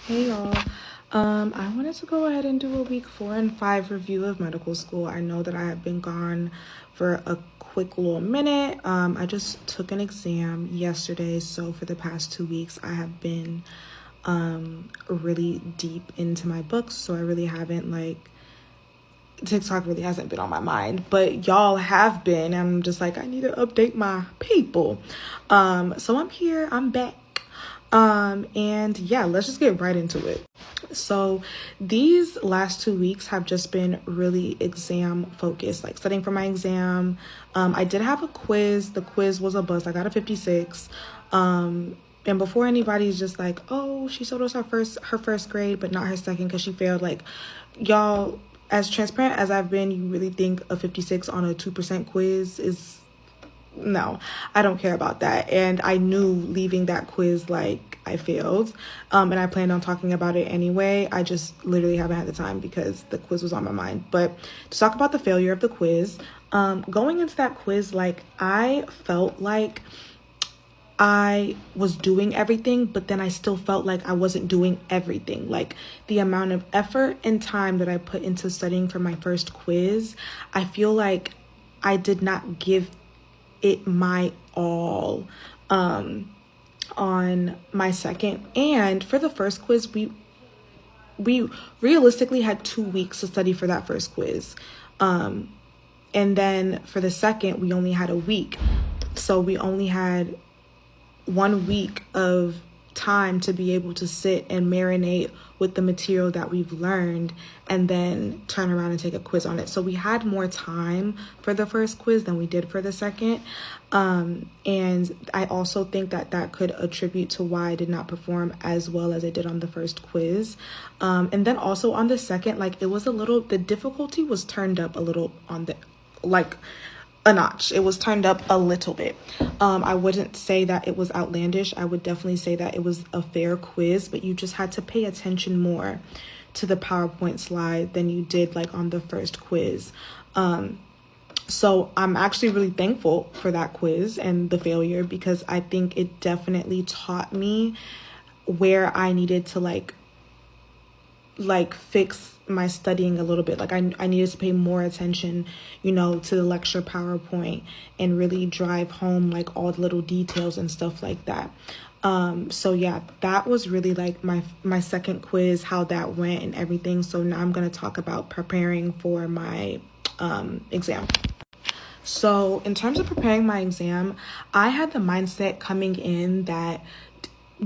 Hey y'all. I wanted to go ahead and do a week 4 and 5 review of medical school. I know that I have been gone for a quick little minute. I just took an exam yesterday, so for the past 2 weeks I have been really deep into my books, so I really haven't TikTok really hasn't been on my mind, but y'all have been. I'm just like, I need to update my people. So I'm here, I'm back. And yeah, let's just get right into it. So these last 2 weeks have just been really exam focused, like studying for my exam. I did have a quiz. The quiz was a bust. I got a 56. And before anybody's just like, oh, she showed us her first grade, but not her second because she failed. Like, y'all, as transparent as I've been, you really think a 56 on a 2% quiz is... No, I don't care about that. And I knew leaving that quiz, like, I failed. And I planned on talking about it anyway. I just literally haven't had the time because the quiz was on my mind. But to talk about the failure of the quiz, going into that quiz, like, I felt like I was doing everything, but then I still felt like I wasn't doing everything. Like, the amount of effort and time that I put into studying for my first quiz, I feel like I did not give it my all on my second. And for the first quiz, we realistically had 2 weeks to study for that first quiz. And then for the second, we only had a week. So we only had 1 week of time to be able to sit and marinate with the material that we've learned and then turn around and take a quiz on it. So we had more time for the first quiz than we did for the second. And I also think that that could attribute to why I did not perform as well as I did on the first quiz. And then also on the second, like, it was the difficulty was turned up a little on the, like, a notch. It was turned up a little bit. I wouldn't say that it was outlandish. I would definitely say that it was a fair quiz, but you just had to pay attention more to the PowerPoint slide than you did like on the first quiz. So I'm actually really thankful for that quiz and the failure because I think it definitely taught me where I needed to like fix my studying a little bit. Like I needed to pay more attention, to the lecture PowerPoint and really drive home like all the little details and stuff like that. So yeah, that was really like my second quiz, how that went and everything. So now I'm going to talk about preparing for my exam. So in terms of preparing my exam, I had the mindset coming in that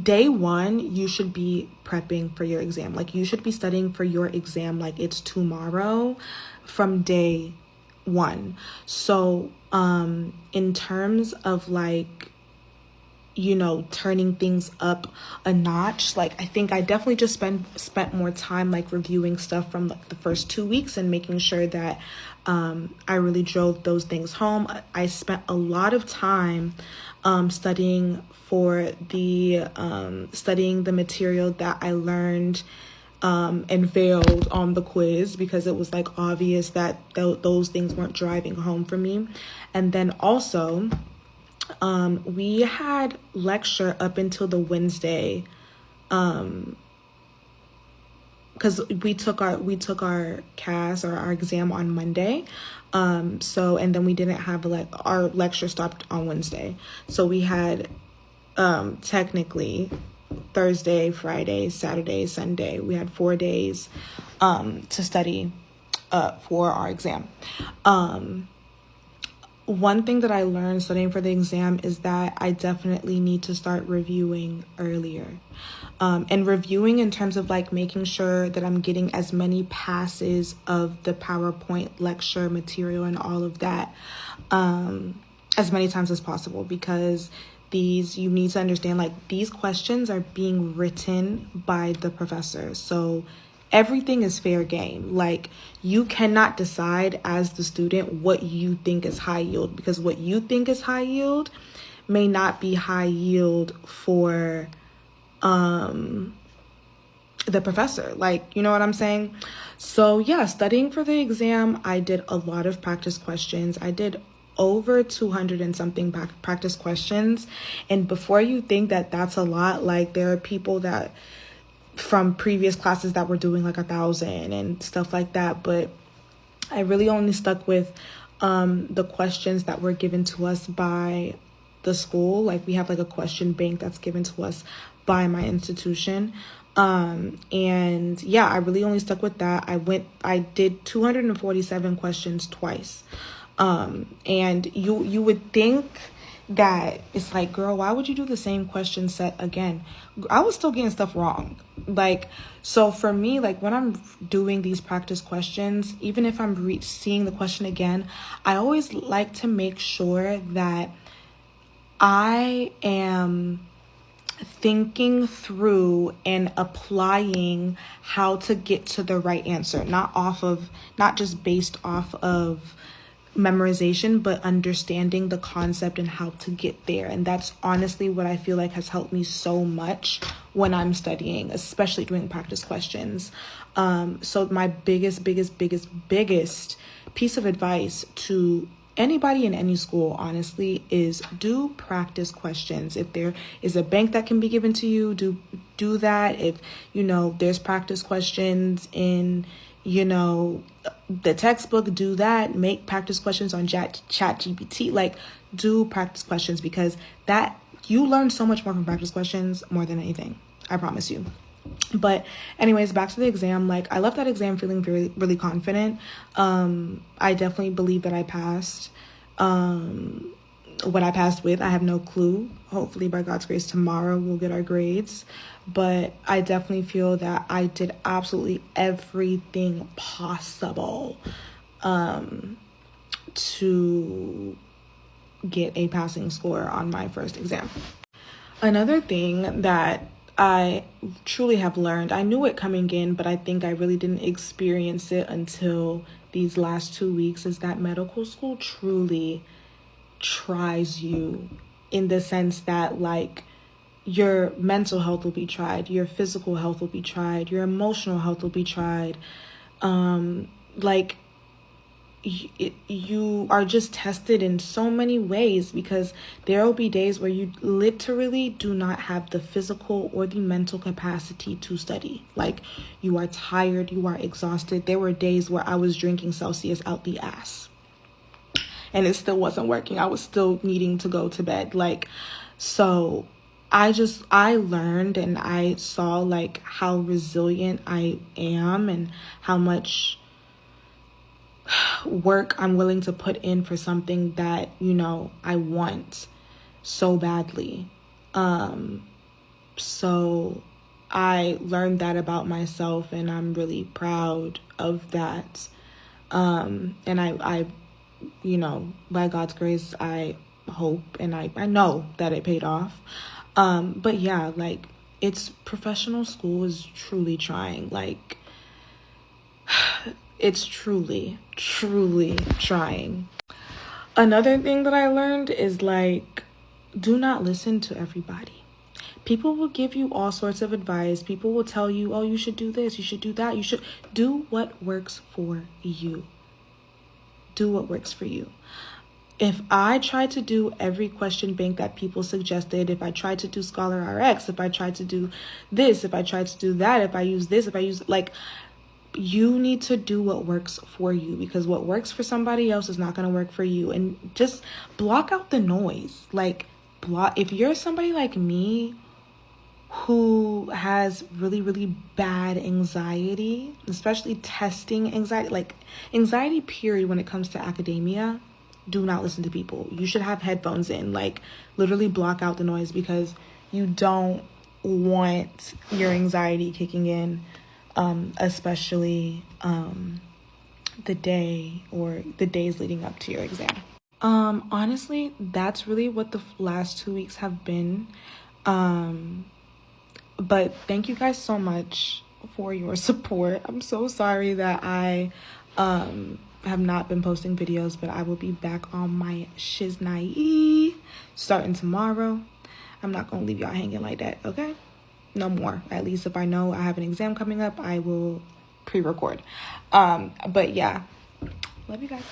day 1, you should be prepping for your exam. Like, you should be studying for your exam like it's tomorrow from day 1. So, in terms of like, turning things up a notch, like, I think I definitely just spent more time like reviewing stuff from like the first 2 weeks and making sure that I really drove those things home. I spent a lot of time studying the material that I learned and failed on the quiz because it was like obvious that those things weren't driving home for me. And then also we had lecture up until the Wednesday because we took our CAS or our exam on Monday. And then we didn't have our lecture stopped on Wednesday. So we had technically Thursday, Friday, Saturday, Sunday. We had 4 days to study for our exam. One thing that I learned studying for the exam is that I definitely need to start reviewing earlier. And reviewing in terms of like making sure that I'm getting as many passes of the PowerPoint lecture material and all of that as many times as possible, because you need to understand, like, these questions are being written by the professor. So everything is fair game. Like, you cannot decide as the student what you think is high yield, because what you think is high yield may not be high yield for the professor. Like, you know what I'm saying? So yeah, studying for the exam, I did a lot of practice questions. I did over 200 and something practice questions. And before you think that that's a lot, like, there are people that from previous classes that were doing like 1,000 and stuff like that. But I really only stuck with the questions that were given to us by the school. Like we have like a question bank that's given to us by my institution. And yeah, I really only stuck with that. I did 247 questions twice. And you would think that it's like, girl, why would you do the same question set again? I was still getting stuff wrong. Like, so for me, like when I'm doing these practice questions, even if I'm seeing the question again, I always like to make sure that I am thinking through and applying how to get to the right answer, not just based off of memorization, but understanding the concept and how to get there. And that's honestly what I feel like has helped me so much when I'm studying, especially doing practice questions. So my biggest piece of advice to anybody in any school, honestly, is do practice questions. If there is a bank that can be given to you, do that. If, there's practice questions in, the textbook, do that. Make practice questions on ChatGPT. Like, do practice questions, because that you learn so much more from practice questions more than anything. I promise you. But anyways, back to the exam. Like, I left that exam feeling very, really confident. I definitely believe that I passed. What I passed with, I have no clue. Hopefully, by God's grace, tomorrow we'll get our grades. But I definitely feel that I did absolutely everything possible to get a passing score on my first exam. Another thing that I truly have learned, I knew it coming in, but I think I really didn't experience it until these last 2 weeks, is that medical school truly tries you, in the sense that, like, your mental health will be tried, your physical health will be tried, your emotional health will be tried. You are just tested in so many ways, because there will be days where you literally do not have the physical or the mental capacity to study. Like, you are tired, you are exhausted. There were days where I was drinking Celsius out the ass and it still wasn't working. I was still needing to go to bed. Like, so I learned and I saw like how resilient I am and how much work I'm willing to put in for something that, I want so badly. So I learned that about myself, and I'm really proud of that. And I by God's grace, I hope and I know that it paid off. But yeah, like, it's professional school is truly trying. Like, it's truly trying. Another thing that I learned is, like, do not listen to everybody. People will give you all sorts of advice. People will tell you, oh, you should do this, you should do that. You should do what works for you. Do what works for you. If I tried to do every question bank that people suggested, if I tried to do Scholar RX, if I tried to do this, if I tried to do that, if I use this, you need to do what works for you, because what works for somebody else is not going to work for you. And just block out the noise. Like, if you're somebody like me who has really, really bad anxiety, especially testing anxiety, like anxiety period when it comes to academia, do not listen to people. You should have headphones in, like, literally block out the noise, because you don't want your anxiety kicking in, especially the day or the days leading up to your exam. Honestly, that's really what the last 2 weeks have been. But thank you guys so much for your support. I'm so sorry that I have not been posting videos, but I will be back on my shiznai starting tomorrow. I'm not gonna leave y'all hanging like that, okay? No more. At least if I know I have an exam coming up, I will pre-record. But yeah, love you guys.